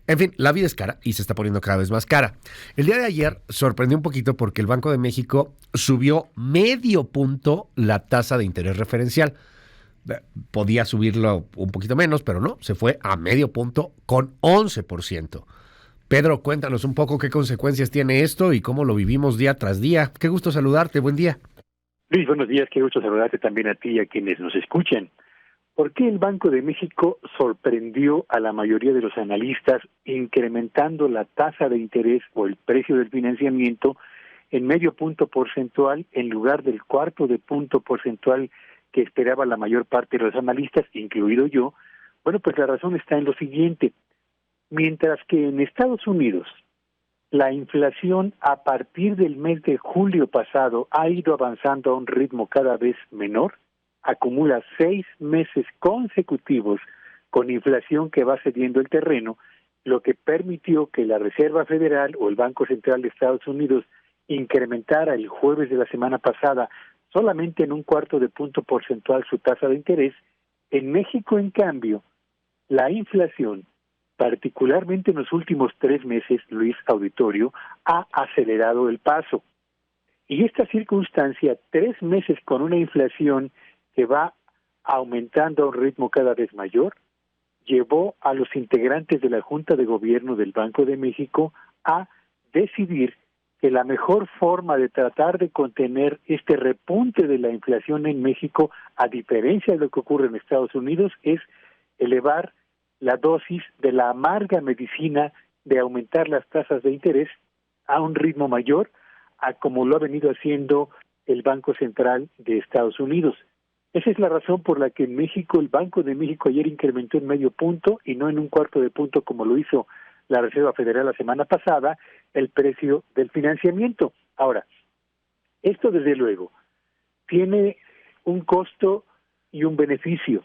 En fin, la vida es cara y se está poniendo cada vez más cara. El día de ayer sorprendió un poquito porque el Banco de México subió medio punto la tasa de interés referencial. Podía subirlo un poquito menos, pero no, se fue a medio punto con 11%. Pedro, cuéntanos un poco qué consecuencias tiene esto y cómo lo vivimos día tras día. Qué gusto saludarte, buen día. Luis, buenos días, qué gusto saludarte también a ti y a quienes nos escuchan. ¿Por qué el Banco de México sorprendió a la mayoría de los analistas incrementando la tasa de interés o el precio del financiamiento en medio punto porcentual en lugar del cuarto de punto porcentual que esperaba la mayor parte de los analistas, incluido yo? Bueno, pues la razón está en lo siguiente. Mientras que en Estados Unidos la inflación a partir del mes de julio pasado ha ido avanzando a un ritmo cada vez menor, acumula 6 meses consecutivos con inflación que va cediendo el terreno, lo que permitió que la Reserva Federal o el Banco Central de Estados Unidos incrementara el jueves de la semana pasada solamente en un cuarto de punto porcentual su tasa de interés. En México, en cambio, la inflación, particularmente en los últimos 3 meses, Luis Auditorio, ha acelerado el paso. Y esta circunstancia, 3 meses con una inflación que va aumentando a un ritmo cada vez mayor, llevó a los integrantes de la Junta de Gobierno del Banco de México a decidir que la mejor forma de tratar de contener este repunte de la inflación en México, a diferencia de lo que ocurre en Estados Unidos, es elevar la dosis de la amarga medicina de aumentar las tasas de interés a un ritmo mayor a como lo ha venido haciendo el Banco Central de Estados Unidos. Esa es la razón por la que en México el Banco de México ayer incrementó en medio punto y no en un cuarto de punto como lo hizo la Reserva Federal la semana pasada el precio del financiamiento. Ahora, esto desde luego tiene un costo y un beneficio.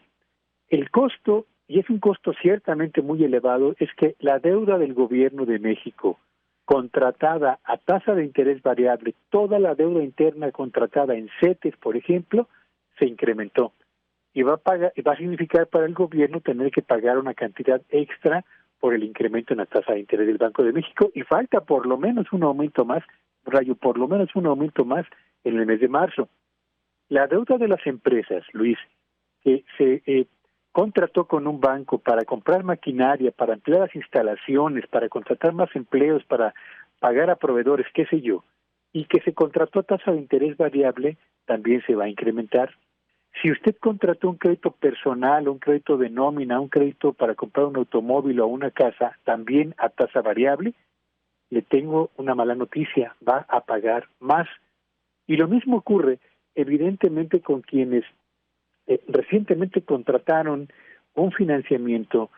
El costo, y es un costo ciertamente muy elevado, es que la deuda del gobierno de México, contratada a tasa de interés variable, toda la deuda interna contratada en CETES, por ejemplo, se incrementó. Y va a significar para el gobierno tener que pagar una cantidad extra por el incremento en la tasa de interés del Banco de México, y falta por lo menos un aumento más, por lo menos un aumento más en el mes de marzo. La deuda de las empresas, Luis, que se contrató con un banco para comprar maquinaria, para ampliar las instalaciones, para contratar más empleos, para pagar a proveedores, qué sé yo, y que se contrató a tasa de interés variable, también se va a incrementar. Si usted contrató un crédito personal, un crédito de nómina, un crédito para comprar un automóvil o una casa, también a tasa variable, le tengo una mala noticia, va a pagar más. Y lo mismo ocurre, evidentemente, con quienes recientemente contrataron un financiamiento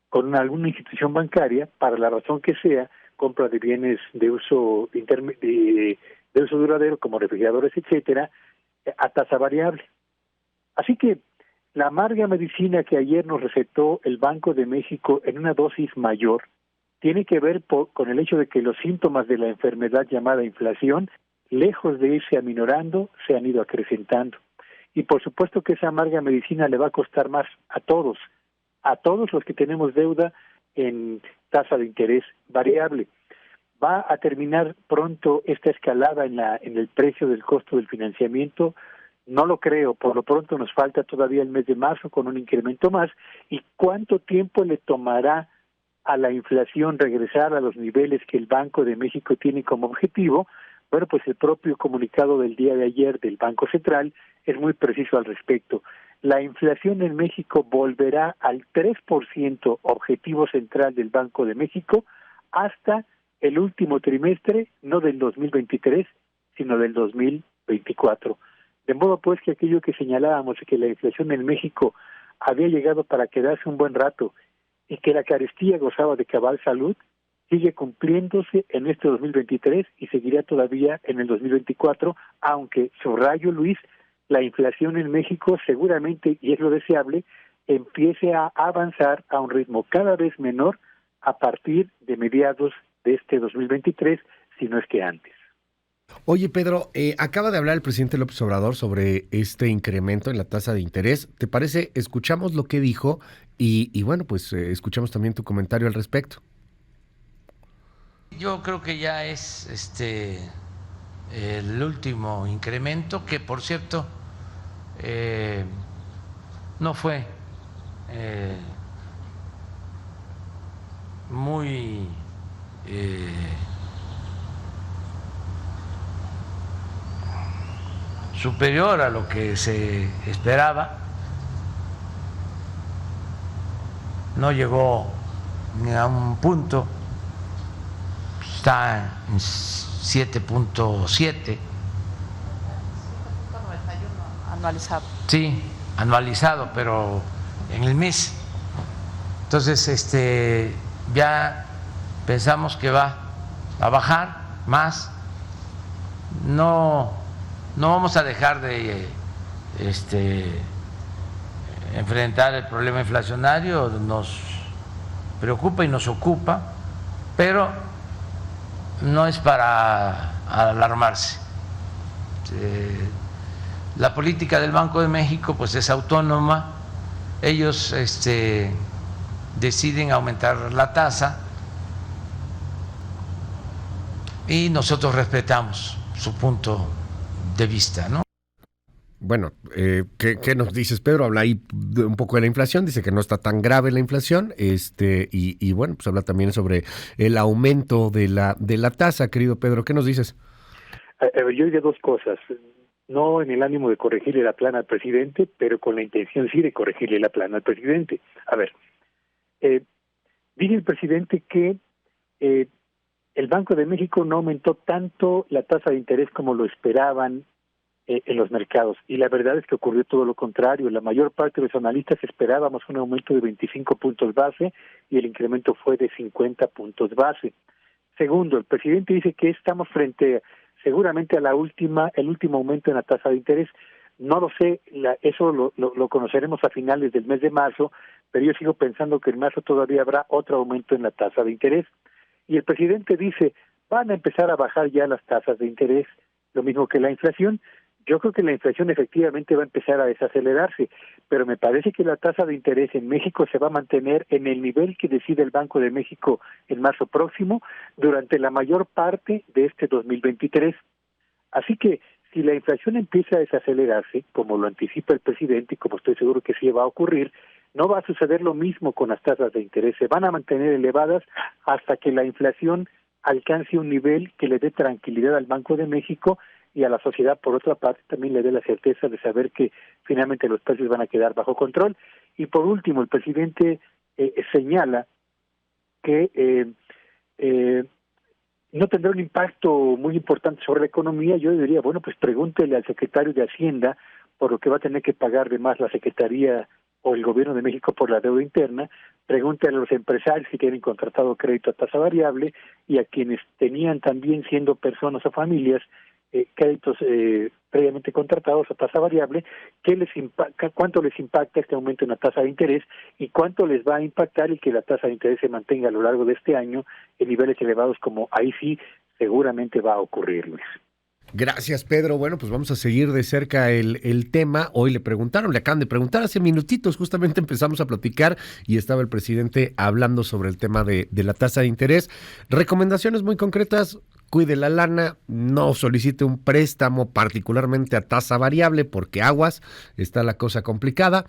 con alguna institución bancaria, para la razón que sea, compra de bienes de uso de uso duradero como refrigeradores, etcétera, a tasa variable. Así que la amarga medicina que ayer nos recetó el Banco de México en una dosis mayor tiene que ver con el hecho de que los síntomas de la enfermedad llamada inflación, lejos de irse aminorando, se han ido acrecentando. Y por supuesto que esa amarga medicina le va a costar más a todos los que tenemos deuda en tasa de interés variable. ¿Va a terminar pronto esta escalada en el precio del costo del financiamiento? No lo creo. Por lo pronto nos falta todavía el mes de marzo con un incremento más. ¿Y cuánto tiempo le tomará a la inflación regresar a los niveles que el Banco de México tiene como objetivo? Bueno, pues el propio comunicado del día de ayer del Banco Central es muy preciso al respecto. La inflación en México volverá al 3% objetivo central del Banco de México hasta el último trimestre, no del 2023, sino del 2024. De modo pues que aquello que señalábamos, que la inflación en México había llegado para quedarse un buen rato y que la carestía gozaba de cabal salud, sigue cumpliéndose en este 2023 y seguirá todavía en el 2024, aunque, subrayo Luis, la inflación en México seguramente, y es lo deseable, empiece a avanzar a un ritmo cada vez menor a partir de mediados de este 2023, si no es que antes. Oye, Pedro, acaba de hablar el presidente López Obrador sobre este incremento en la tasa de interés. ¿Te parece? Escuchamos lo que dijo y bueno, pues escuchamos también tu comentario al respecto. Yo creo que ya es el último incremento, que por cierto no fue eh, muy superior a lo que se esperaba, no llegó ni a un punto, está en 7.7. Anualizado. Sí, anualizado, pero en el mes. Entonces, ya pensamos que va a bajar más. No vamos a dejar de enfrentar el problema inflacionario, nos preocupa y nos ocupa, pero no es para alarmarse. La política del Banco de México pues es autónoma, ellos deciden aumentar la tasa y nosotros respetamos su punto de vista, ¿no? Bueno, ¿qué nos dices, Pedro? Habla ahí un poco de la inflación, dice que no está tan grave la inflación, y bueno, pues habla también sobre el aumento de la tasa, querido Pedro. ¿Qué nos dices? Yo diría dos cosas. No en el ánimo de corregirle la plana al presidente, pero con la intención sí de corregirle la plana al presidente. A ver, dice el presidente que el Banco de México no aumentó tanto la tasa de interés como lo esperaban en los mercados, y la verdad es que ocurrió todo lo contrario. La mayor parte de los analistas esperábamos un aumento de 25 puntos base y el incremento fue de 50 puntos base. Segundo, el presidente dice que estamos frente seguramente a el último aumento en la tasa de interés. No lo sé, eso lo conoceremos a finales del mes de marzo, pero yo sigo pensando que en marzo todavía habrá otro aumento en la tasa de interés. Y el presidente dice, van a empezar a bajar ya las tasas de interés, lo mismo que la inflación. Yo creo que la inflación efectivamente va a empezar a desacelerarse, pero me parece que la tasa de interés en México se va a mantener en el nivel que decide el Banco de México en marzo próximo durante la mayor parte de este 2023. Así que si la inflación empieza a desacelerarse, como lo anticipa el presidente y como estoy seguro que sí va a ocurrir, no va a suceder lo mismo con las tasas de interés. Se van a mantener elevadas hasta que la inflación alcance un nivel que le dé tranquilidad al Banco de México y a la sociedad, por otra parte, también le dé la certeza de saber que finalmente los precios van a quedar bajo control. Y por último, el presidente señala que no tendrá un impacto muy importante sobre la economía. Yo diría, bueno, pues pregúntele al secretario de Hacienda por lo que va a tener que pagar de más la Secretaría o el Gobierno de México por la deuda interna, pregúntele a los empresarios que tienen contratado crédito a tasa variable y a quienes tenían también, siendo personas o familias, créditos previamente contratados a tasa variable, cuánto les impacta este aumento en la tasa de interés y cuánto les va a impactar el que la tasa de interés se mantenga a lo largo de este año en niveles elevados, como ahí sí seguramente va a ocurrir, Luis. Gracias, Pedro. Bueno, pues vamos a seguir de cerca el tema. Hoy le acaban de preguntar hace minutitos, justamente empezamos a platicar y estaba el presidente hablando sobre el tema de la tasa de interés. Recomendaciones muy concretas: cuide la lana, no solicite un préstamo particularmente a tasa variable porque aguas, está la cosa complicada,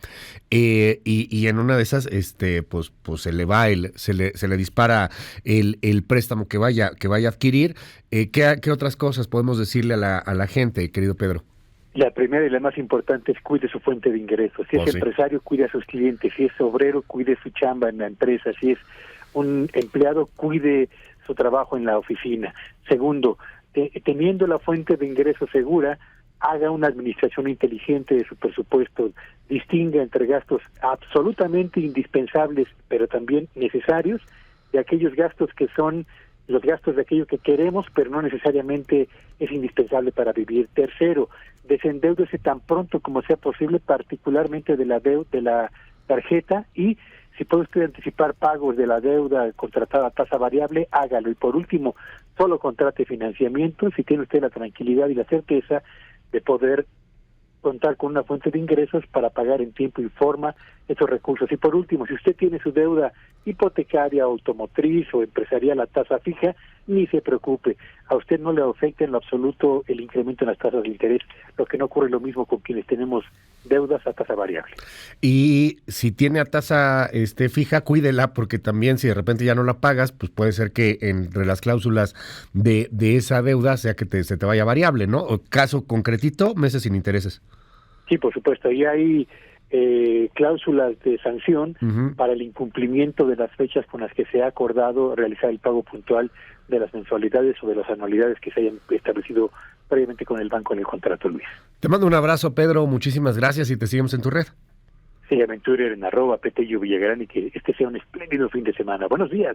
y en una de esas pues se le dispara el préstamo que vaya a adquirir. ¿Qué otras cosas podemos decirle a la gente, querido Pedro? La primera y la más importante es cuide su fuente de ingresos. Si es empresario, cuide a sus clientes. Si es obrero, cuide su chamba en la empresa. Si es un empleado, cuide su trabajo en la oficina. Segundo, teniendo la fuente de ingresos segura, haga una administración inteligente de su presupuesto, distinga entre gastos absolutamente indispensables, pero también necesarios, de aquellos gastos que son los gastos de aquello que queremos, pero no necesariamente es indispensable para vivir. Tercero, desendeúdese tan pronto como sea posible, particularmente de la tarjeta, y Si puede usted anticipar pagos de la deuda contratada a tasa variable, hágalo. Y por último, solo contrate financiamiento si tiene usted la tranquilidad y la certeza de poder contar con una fuente de ingresos para pagar en tiempo y forma esos recursos. Y por último, si usted tiene su deuda hipotecaria, automotriz o empresarial a tasa fija, ni se preocupe. A usted no le afecta en lo absoluto el incremento en las tasas de interés, lo que no ocurre lo mismo con quienes tenemos deudas a tasa variable. Y si tiene a tasa fija, cuídela, porque también si de repente ya no la pagas, pues puede ser que entre las cláusulas de esa deuda sea que se te vaya variable, ¿no? O caso concretito, meses sin intereses. Sí, por supuesto. Ahí hay cláusulas de sanción para el incumplimiento de las fechas con las que se ha acordado realizar el pago puntual de las mensualidades o de las anualidades que se hayan establecido previamente con el banco en el contrato, Luis. Te mando un abrazo, Pedro. Muchísimas gracias y te seguimos en tu red. Sí, Aventurer en @PTU Villagrán y que este sea un espléndido fin de semana. Buenos días.